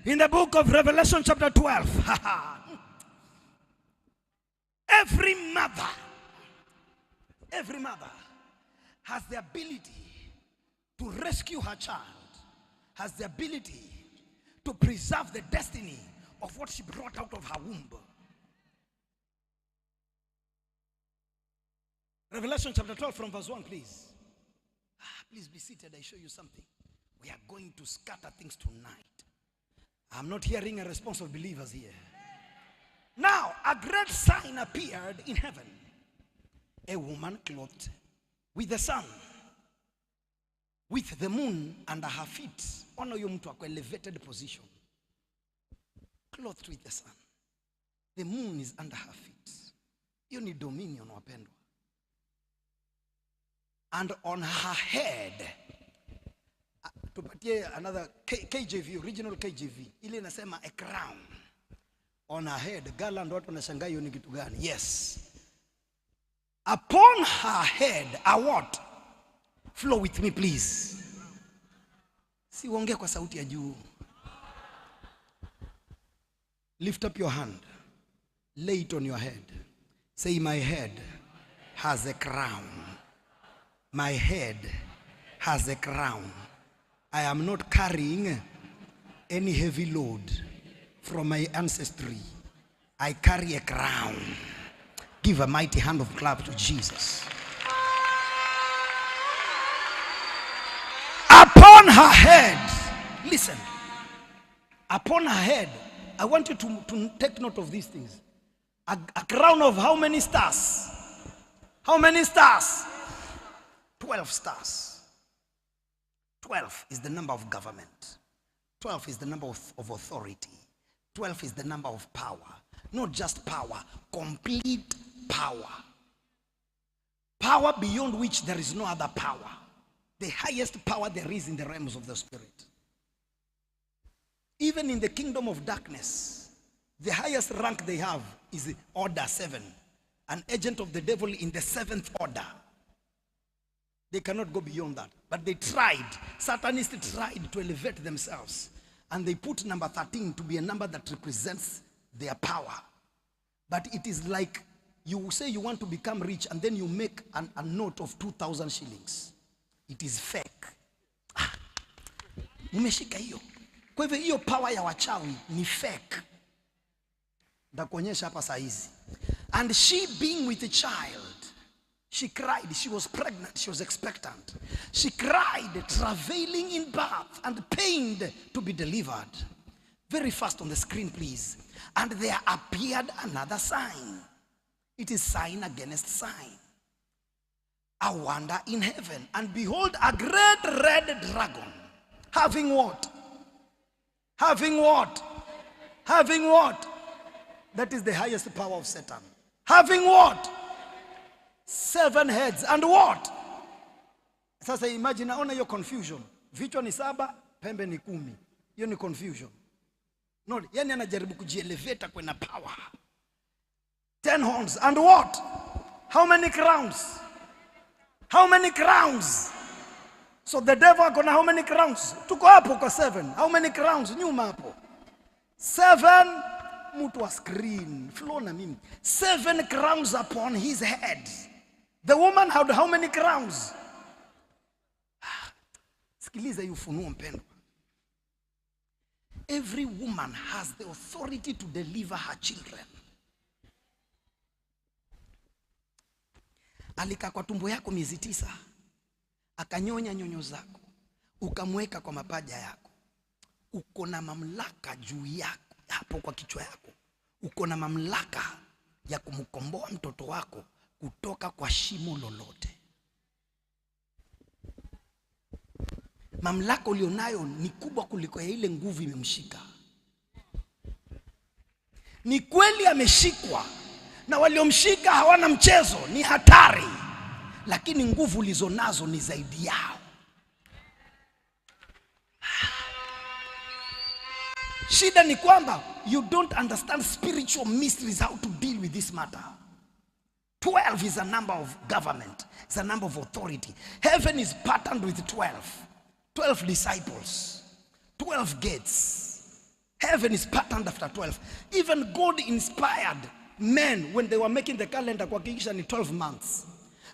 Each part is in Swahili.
In the book of Revelation chapter 12, every mother has the ability to rescue her child, has the ability to preserve the destiny of what she brought out of her womb. Revelation chapter 12 from verse 1, please. Please be seated, I show you something. We are going to scatter things tonight. I'm not hearing a response of believers here. Now, a great sign appeared in heaven. A woman clothed with the sun, with the moon under her feet. Ono yo mtu ako elevated position. Clothed with the sun. The moon is under her feet. You need dominion, wapendwa. And on her head, tupatie another KJV, original KJV. Ile inasema a crown. On her head. Gala ndo watu wanashangaa hiyo ni kitu gani? Yes. Upon her head, a what? Flow with me, please. Si uongee kwa sauti ya juu. Lift up your hand. Lay it on your head. Say, my head has a crown. My head has a crown. I am not carrying any heavy load from my ancestry. I carry a crown. Give a mighty hand of clap to Jesus. Upon her head, listen. Upon her head, I want you to take note of these things. A crown of how many stars? How many stars? 12 stars. 12 is the number of government. 12 is the number of authority. 12 is the number of power. Not just power, complete power. Power beyond which there is no other power. The highest power there is in the realms of the spirit. Even in the kingdom of darkness, the highest rank they have is order 7. An agent of the devil in the 7th order. They cannot go beyond that. But they tried. Satanists tried to elevate themselves. And they put number 13 to be a number that represents their power. But it is like you say you want to become rich and then you make a note of 2,000 shillings. It is fake. Umeshika hiyo. Kwa hivyo hiyo power ya wachawi ni fake. Ndakuonyesha hapa saa hizi. And she being with a child, she cried, she was pregnant, she was expectant. She cried, travailing in birth and pained to be delivered. Very fast on the screen, please. And there appeared another sign. It is sign against sign. A wonder in heaven. And behold, a great red dragon. Having what? Having what? Having what? That is the highest power of Satan. Having what? 7 heads. And what? Sasa imagine, naona hiyo confusion. Vichwa ni 7, pembe ni 10. Hiyo ni confusion. No, yani anajaribu kujieleveta kwenye power. 10 horns. And what? How many crowns? How many crowns? So the devil akona how many crowns? Tuko hapo kwa 7. How many crowns? Nyuma hapo. 7, mtu wa screen. Flow na mimi. 7 crowns upon his head. The woman had how many crowns? Sikiliza hiyo ufunuo mpendwa. Every woman has the authority to deliver her children. Alika kwa tumbo yako miezi 9. Akanyonya nyonyo zako. Ukamweka kwa mapaja yako. Uko na mamlaka juu yako. Hapo kwa kichwa yako. Uko na mamlaka ya kumkomboa mtoto wako kutoka kwa shimo lolote. Mamlaka ulionayo ni kubwa kuliko ya ile nguvu imemshika. Ni kweli ameshikwa na waliomshika hawana mchezo, ni hatari. Lakini nguvu ulizonazo ni zaidi yao. Shida ni kwamba you don't understand spiritual mysteries, how to deal with this matter. 12 is a number of government. It's a number of authority. Heaven is patterned with 12. 12 disciples. 12 gates. Heaven is patterned after 12. Even God inspired men when they were making the calendar kuhakikisha ni 12 months.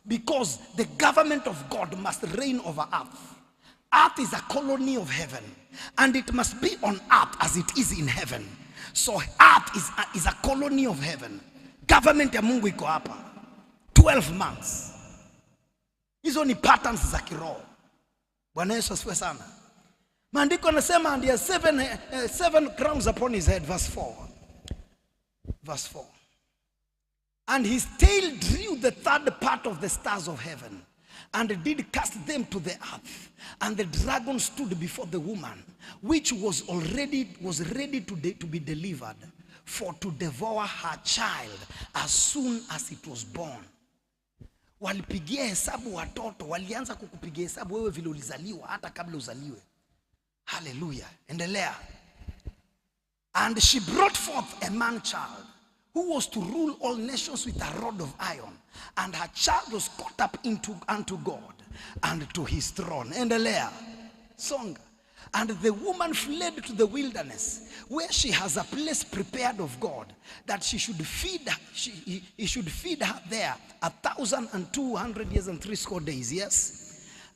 Because the government of God must reign over earth. Earth is a colony of heaven. And it must be on earth as it is in heaven. So earth is a colony of heaven. Government ya Mungu iko hapa. 12 months. Hizo ni patterns za kiroho. Bwana Yesu asifiwe sana. Maandiko yanasema and he has seven crowns upon his head, verse 4. Verse 4. And his tail drew the third part of the stars of heaven, and did cast them to the earth. And the dragon stood before the woman, which was ready to be delivered, for to devour her child as soon as it was born. Walipigia hesabu watoto, walianza kukupigia hesabu wewe vile ulizaliwa hata kabla uzaliwe. Hallelujah. Endelea. And she brought forth a man child, who was to rule all nations with a rod of iron. And her child was caught up unto God and to his throne. Endelea. Songa. And the woman fled to the wilderness, where she has a place prepared of God, that he should feed her there 1,200 years and 70 days. Yes.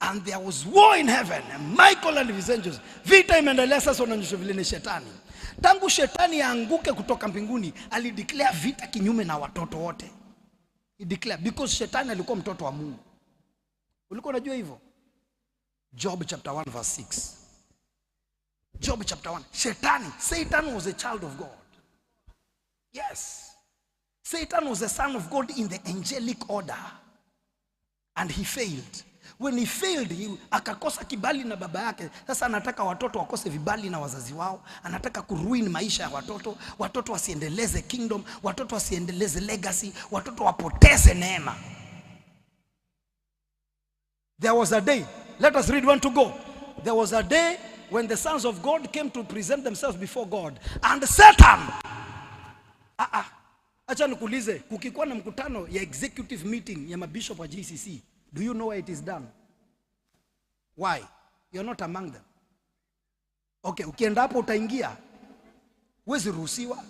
And there was war in heaven, and Michael and his angels. Vita imeendelea sasa, unaonyesha vile ni shetani. Tangu shetani aanguke kutoka mbinguni, alideclare vita kinyume na watoto wote. He declared, because shetani alikuwa mtoto wa Mungu. Ulikuwa unajua hivyo? Job chapter 1 verse 6. Job chapter 1. Satan was a child of God. Yes. Satan was a son of God in the angelic order. And he failed. When he failed, akakosa kibali na baba yake. Sasa anataka watoto wakose vibali na wazazi wao. Anataka kuruin maisha ya watoto. Watoto wasiendeleze kingdom. Watoto wasiendeleze legacy. Watoto wapoteze neema. There was a day. Let us read one to go. There was a day when the sons of God came to present themselves before God. And Satan. Acha nikuulize, kukikuwa na mkutano ya executive meeting ya mabishop wa GCC, do you know why it is done? Why? You're not among them. Okay, ukienda hapo utaingia. Huwezi ruhusiwa.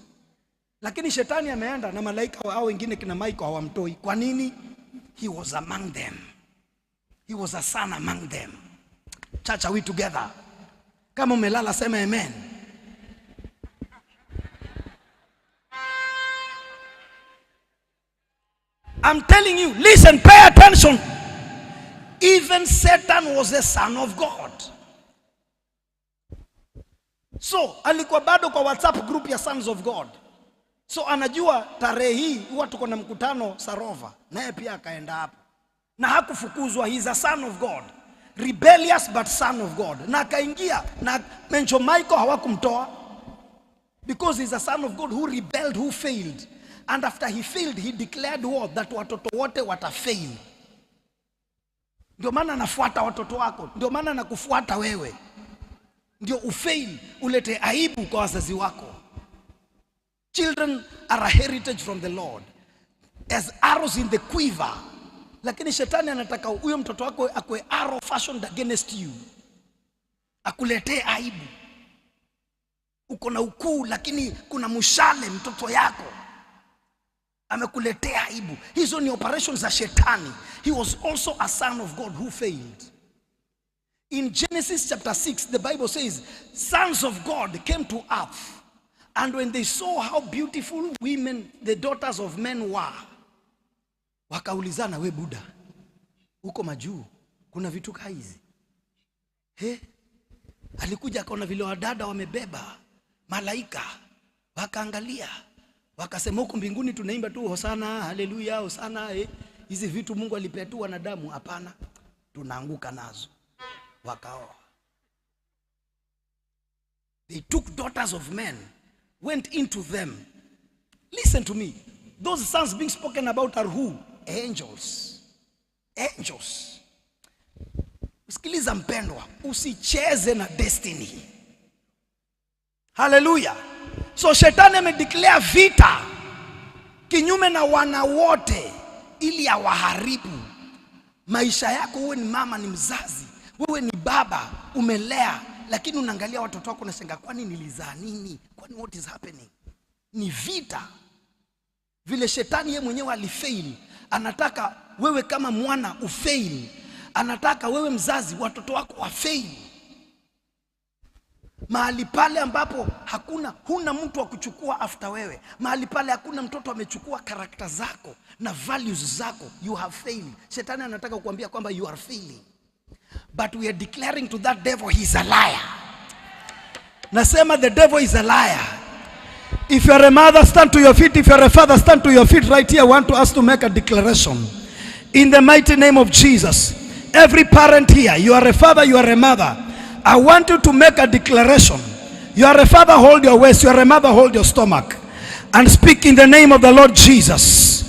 Lakini shetani ameenda na malaika hao wengine kina Michael hawamtoi. Kwa nini? He was among them. He was a son among them. Church, are we together? Kama umelala sema amen. I'm telling you, listen, pay attention. Even Satan was a son of God. So, alikuwa bado kwa WhatsApp group ya sons of God. So, anajua tarehe hii huwa tuko na mkutano Sarova. Naye pia akaenda hapo. Na hakufukuzwa, he's a son of God. Rebellious but son of God. Na akaingia na Mencho Michael hawakumtoa. Because he's a son of God who rebelled, who failed. And after he failed, he declared war that watoto wote watafail. Ndio maana nafuata watoto wako. Ndio maana nakufuata wewe. Ndio ufail, ulete aibu kwa wazazi wako. Children are a heritage from the Lord, as arrows in the quiver. Lakini shetani anataka huyo mtoto wako akwe arrow fashioned against you. Akuletee aibu. Uko na ukuu lakini kuna mshale mtoto yako amekuletea aibu. Hizo ni operations za shetani. He was also a son of God who failed. In Genesis chapter 6, the Bible says, sons of God came to earth, and when they saw how beautiful women, the daughters of men were, wakaulizana, we Buddha, uko majuu, kuna vitu kaizi. Alikuja akaona vile wadada wamebeba malaika, wakaangalia, wakasema huko mbinguni tunaimba tu hosana, haleluya, hosana. Hizi vitu Mungu alipea tu wanadamu? Hapana, tunaanguka nazo. Wakaoa. They took daughters of men, went into them. Listen to me. Those sons being spoken about are who? Angels. Angels. Usikiliza mpendwa, usicheze na destiny. Hallelujah. So shetani amedeclare vita kinyume na wana wote ili awaharibu maisha yako. Wewe ni mama, ni mzazi, wewe ni baba, umelea lakini unaangalia watoto wako unashangaa, kwani nilizaa nini? Kwani what is happening? Ni vita. Vile shetani yeye mwenyewe alifail, anataka wewe kama mwana ufail. Anataka wewe mzazi watoto wako wafail. Mahali pale ambapo huna mtu wa kuchukua after wewe, mahali pale hakuna mtoto amechukua karakta zako na values zako, you have failed. Shetani anataka kukuambia kwamba you are failing. But we are declaring to that devil, he's a liar. Nasema the devil is a liar. If you are a mother, stand to your feet. If you are a father, stand to your feet right here. I want to ask to make a declaration. In the mighty name of Jesus. Every parent here, you are a father, you are a mother. I want you to make a declaration. You are a father, hold your waist. You are a mother, hold your stomach. And speak in the name of the Lord Jesus.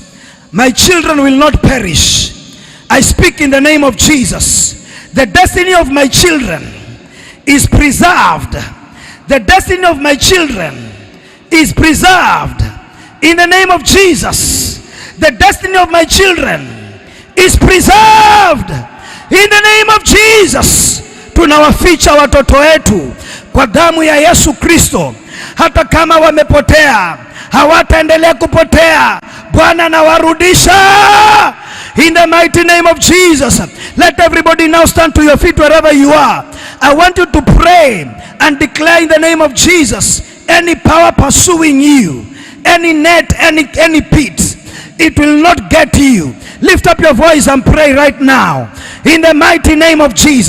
My children will not perish. I speak in the name of Jesus. The destiny of my children is preserved. The destiny of my children is preserved. In the name of Jesus. The destiny of my children is preserved. In the name of Jesus. Tunawaficha watoto wetu kwa damu ya Yesu Kristo. Hata kama wamepotea, hawataendelea kupotea. Bwana anawarudisha. In the mighty name of Jesus. Let everybody now stand to your feet wherever you are. I want you to pray and declare in the name of Jesus, any power pursuing you, any net, any pit, it will not get you. Lift up your voice and pray right now. In the mighty name of Jesus.